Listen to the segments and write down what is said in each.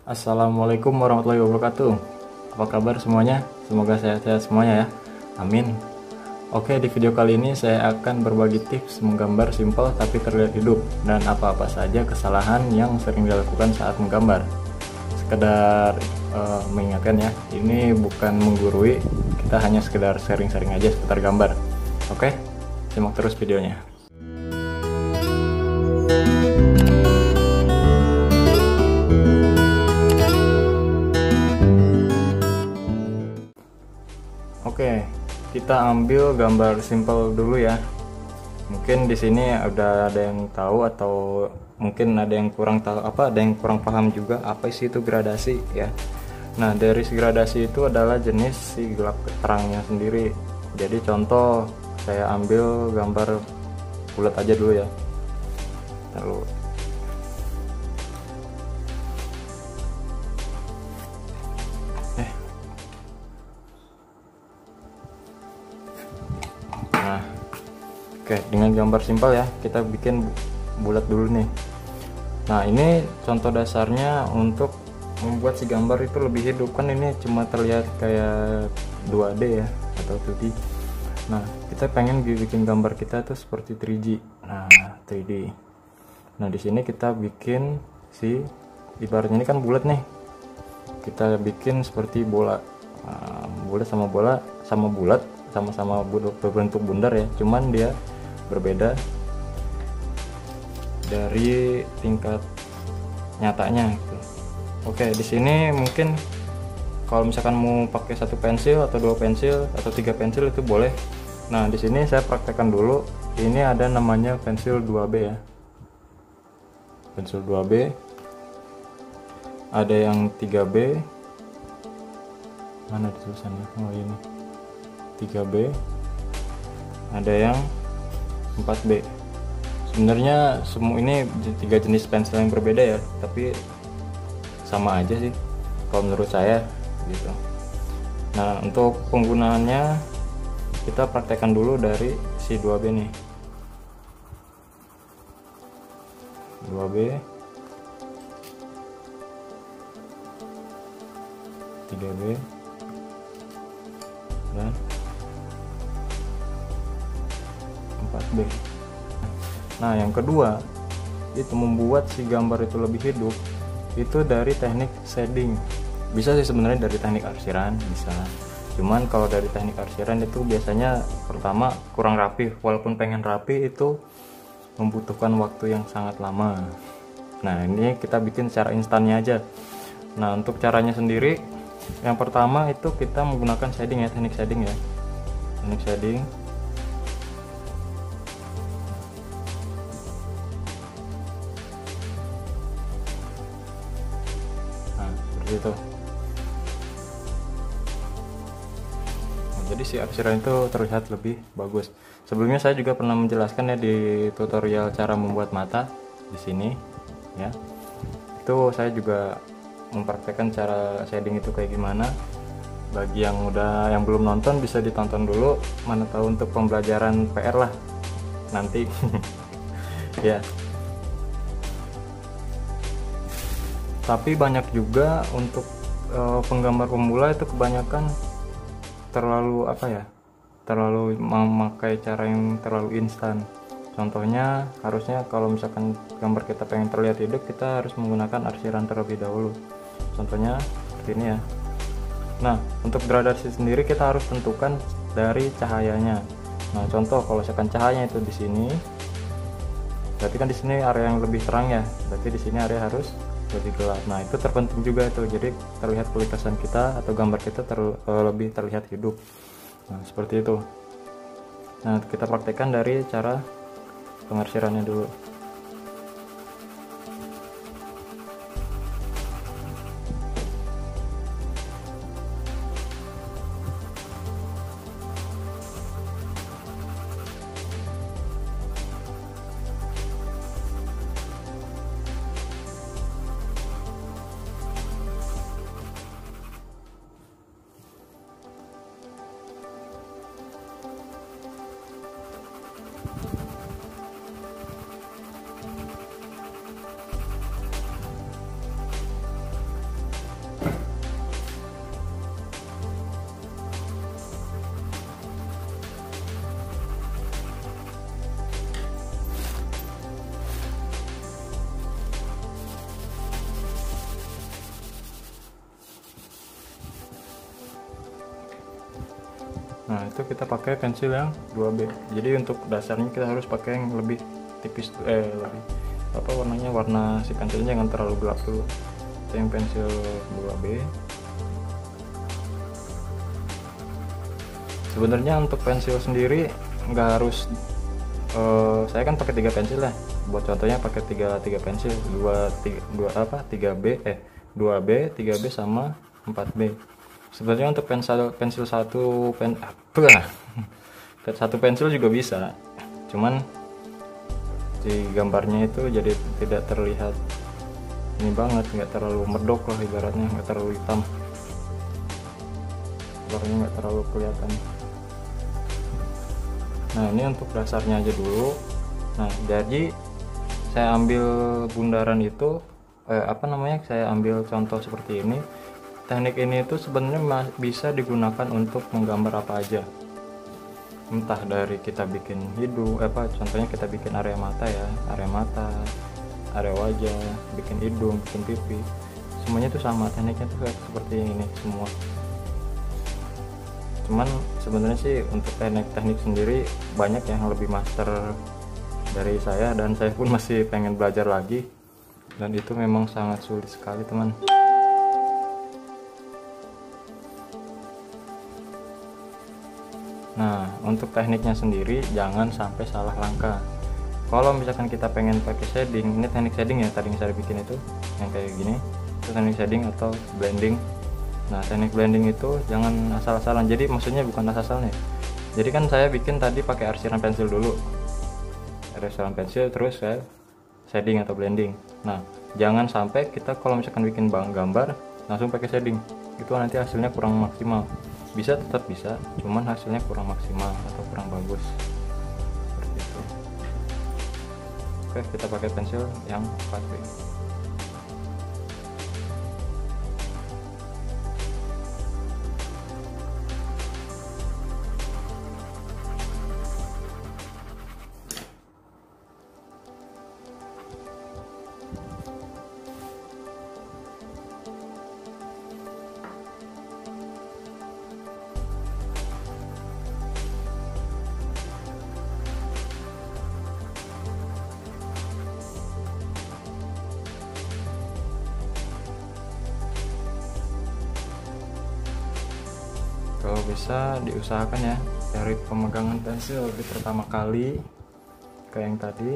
Assalamualaikum warahmatullahi wabarakatuh. Apa kabar semuanya? Semoga sehat-sehat semuanya ya. Amin. Oke, di video kali ini saya akan berbagi tips menggambar simpel tapi terlihat hidup dan apa-apa saja kesalahan yang sering dilakukan saat menggambar. Sekedar mengingatkan ya, ini bukan menggurui, kita hanya sekedar sharing-sharing aja seputar gambar. Oke, simak terus videonya. Oke, kita ambil gambar simpel dulu ya. Mungkin di sini udah ada yang tahu atau mungkin ada yang kurang tahu ada yang kurang paham juga apa sih itu gradasi ya. Nah, dari si gradasi itu adalah jenis si gelap terangnya sendiri. Jadi contoh saya ambil gambar bulat aja dulu ya. Lalu Nah, oke, dengan gambar simpel ya, kita bikin bulat dulu nih. Nah, ini contoh dasarnya untuk membuat si gambar itu lebih hidup. Kan ini cuma terlihat kayak 2D ya atau 2D. Nah, kita pengen bikin gambar kita tuh seperti 3D. Nah, 3D. Nah, di sini kita bikin si ibaratnya ini kan bulat nih. Kita bikin seperti bola. Nah, bulat sama bola sama bulat, sama-sama berbentuk bundar ya, cuman dia berbeda dari tingkat nyatanya gitu. Oke, di sini mungkin kalau misalkan mau pakai satu pensil atau dua pensil atau tiga pensil itu boleh. Nah, di sini saya praktekkan dulu. Ini ada namanya pensil 2B ya. Pensil 2B. Ada yang 3B. Mana tulisannya? Oh, ini. 3B. Ada yang 4B. Sebenarnya semua ini tiga jenis pensil yang berbeda ya, tapi sama aja sih kalau menurut saya gitu. Nah, untuk penggunaannya kita praktekkan dulu dari si 2B nih. 2B, 3B, dan 4B. Nah, yang kedua itu membuat si gambar itu lebih hidup itu dari teknik shading. Bisa sih sebenarnya dari teknik arsiran, bisa. Cuman kalau dari teknik arsiran itu biasanya pertama kurang rapi, walaupun pengen rapi itu membutuhkan waktu yang sangat lama. Nah, ini kita bikin secara instannya aja. Nah, untuk caranya sendiri, yang pertama itu kita menggunakan shading ya, teknik shading ya. Teknik shading. Nah, seperti itu. Nah, jadi si arsiran itu terlihat lebih bagus. Sebelumnya saya juga pernah menjelaskan ya di tutorial cara membuat mata di sini ya. Itu saya juga mempraktekkan cara shading itu kayak gimana. Bagi yang belum nonton bisa ditonton dulu, mana tahu untuk pembelajaran PR lah nanti. Ya. Tapi banyak juga untuk penggambar pemula itu kebanyakan terlalu terlalu memakai cara yang terlalu instan. Contohnya harusnya kalau misalkan gambar kita pengen terlihat hidup, kita harus menggunakan arsiran terlebih dahulu. Contohnya seperti ini ya. Nah, untuk gradasi sendiri kita harus tentukan dari cahayanya. Nah, contoh kalau misalkan cahayanya itu di sini, berarti kan di sini area yang lebih terang ya. Berarti di sini area harus lebih gelap. Nah, itu terpenting juga itu. Jadi terlihat kualitasan kita atau gambar kita lebih terlihat hidup. Nah, seperti itu. Nah, kita praktekkan dari cara pengarsirannya dulu. Nah itu kita pakai pensil yang 2B. Jadi untuk dasarnya kita harus pakai yang lebih tipis, lebih apa warnanya, warna si pensilnya jangan terlalu gelap dulu. Itu yang pensil 2B. Sebenarnya untuk pensil sendiri nggak harus, saya kan pakai 3 pensil ya. Buat contohnya pakai 3 pensil, 2B, 3B sama 4B. Sebenarnya untuk pensil satu pensil juga bisa, cuman di gambarnya itu jadi tidak terlihat ini banget, nggak terlalu medok lah ibaratnya, nggak terlalu hitam, warnanya nggak terlalu kelihatan. Nah ini untuk dasarnya aja dulu. Nah jadi saya ambil bundaran itu, saya ambil contoh seperti ini. Teknik ini itu sebenarnya bisa digunakan untuk menggambar apa aja, entah dari kita bikin hidung, contohnya kita bikin area mata ya, area wajah, bikin hidung, bikin pipi, semuanya itu sama, tekniknya tuh seperti ini semua. Cuman sebenarnya sih untuk teknik sendiri banyak yang lebih master dari saya, dan saya pun masih pengen belajar lagi, dan itu memang sangat sulit sekali teman. Nah untuk tekniknya sendiri jangan sampai salah langkah. Kalau misalkan kita pengen pakai shading, ini teknik shading ya, tadi saya bikin itu yang kayak gini, itu teknik shading atau blending. Nah teknik blending itu jangan asal-asalan, jadi maksudnya bukan asal-asalan ya. Jadi kan saya bikin tadi pakai arsiran pensil dulu, arsiran pensil, terus saya shading atau blending. Nah jangan sampai kita kalau misalkan bikin gambar langsung pakai shading, itu nanti hasilnya kurang maksimal. Bisa, tetap bisa, cuman hasilnya kurang maksimal atau kurang bagus seperti itu. Oke, kita pakai pensil yang 4B. Kalau bisa diusahakan ya cari pemegangan pensil di pertama kali kayak yang tadi.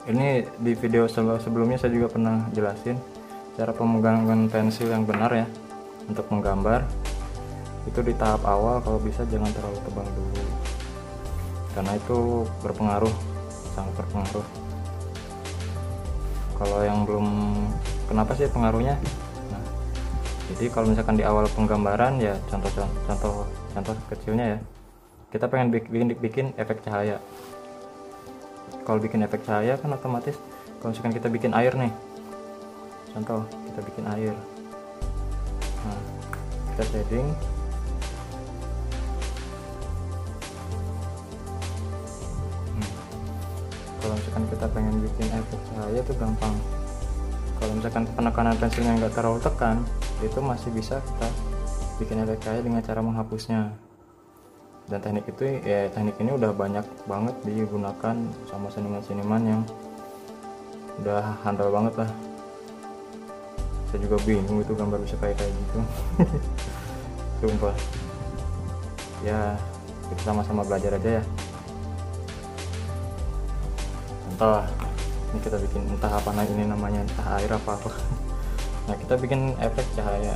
Ini di video sebelumnya saya juga pernah jelasin cara pemegangan pensil yang benar ya untuk menggambar. Itu di tahap awal kalau bisa jangan terlalu tebal dulu, karena itu berpengaruh, sangat berpengaruh. Kalau yang belum, kenapa sih pengaruhnya? Jadi kalau misalkan di awal penggambaran ya, contoh kecilnya ya, kita pengen bikin efek cahaya. Kalau bikin efek cahaya kan otomatis kalau misalkan kita bikin air nih, contoh kita bikin air, nah kita shading, kalau misalkan kita pengen bikin efek cahaya itu gampang. Kalau misalkan penekanan pensilnya nggak terlalu tekan, itu masih bisa kita bikin efek cahaya dengan cara menghapusnya. Dan teknik ini udah banyak banget digunakan sama seniman-seniman yang udah handal banget lah. Saya juga bingung itu gambar bisa kayak gitu. Sumpah ya, kita sama-sama belajar aja ya. Contoh ini kita bikin entah apa ini namanya, entah air apa. Nah kita bikin efek cahaya.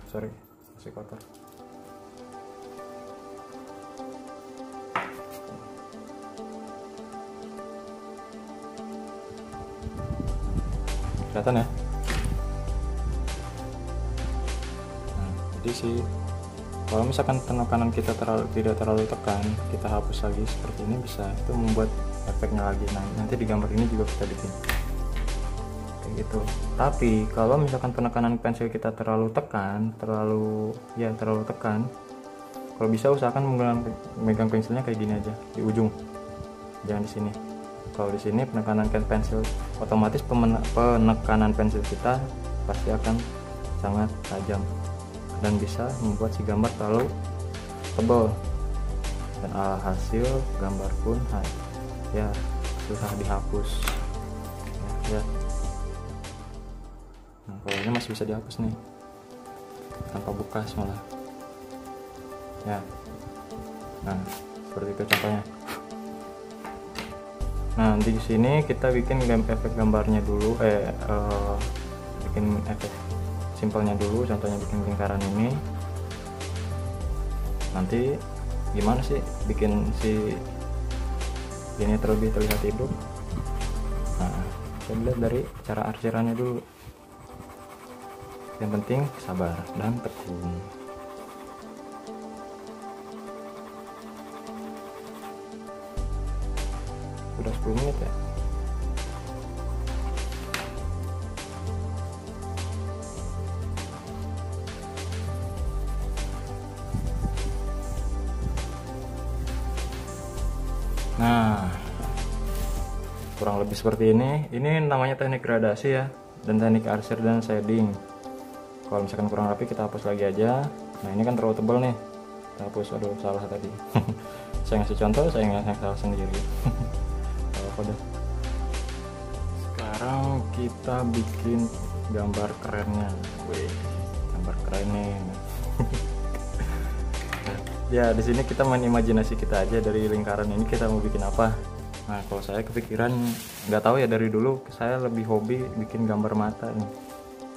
Sorry, masih kotor. Kelihatan ya? Nah, jadi sih kalau misalkan penekanan kita tidak terlalu tekan, kita hapus lagi seperti ini, bisa itu membuat efeknya lagi. Nah nanti di gambar ini juga kita bikin kayak gitu. Tapi kalau misalkan penekanan pensil kita terlalu tekan, terlalu tekan, kalau bisa usahakan megang pensilnya kayak gini aja di ujung, jangan di sini. Kalau di sini penekanan pensil, otomatis penekanan pensil kita pasti akan sangat tajam dan bisa membuat si gambar terlalu tebal, dan alhasil gambar pun ya susah dihapus ya. Nah, kalau ini masih bisa dihapus nih tanpa bekas malah ya. Nah, seperti itu contohnya. Nah, di sini kita bikin efek gambarnya dulu, bikin efek simpelnya dulu, contohnya bikin lingkaran ini. Nanti gimana sih bikin si ini terlihat hidup? Nah, kita lihat dari cara arsirannya dulu. Yang penting sabar dan tekun. Udah 10 menit ya. Nah, kurang lebih seperti ini. Ini namanya teknik gradasi ya, dan teknik arsir dan shading. Kalau misalkan kurang rapi kita hapus lagi aja. Nah, ini kan terlalu tebal nih, kita hapus. Aduh, salah tadi. Saya ngasih contoh, saya ngasih salah sendiri. Udah. Sekarang kita bikin gambar kerennya. Wih, gambar keren nih. Ya, di sini kita main imajinasi kita aja, dari lingkaran ini kita mau bikin apa. Nah, kalau saya kepikiran, nggak tahu ya, dari dulu saya lebih hobi bikin gambar mata nih.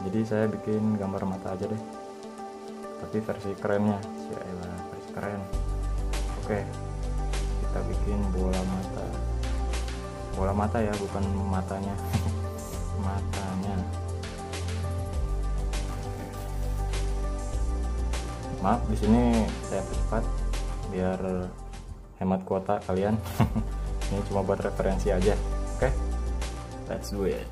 Jadi saya bikin gambar mata aja deh. Tapi versi kerennya, versi keren. Oke, kita bikin bola mata. Bola mata ya, bukan matanya. Matanya. Maaf, di sini saya percepat biar hemat kuota kalian. Ini cuma buat referensi aja. Oke, let's do it.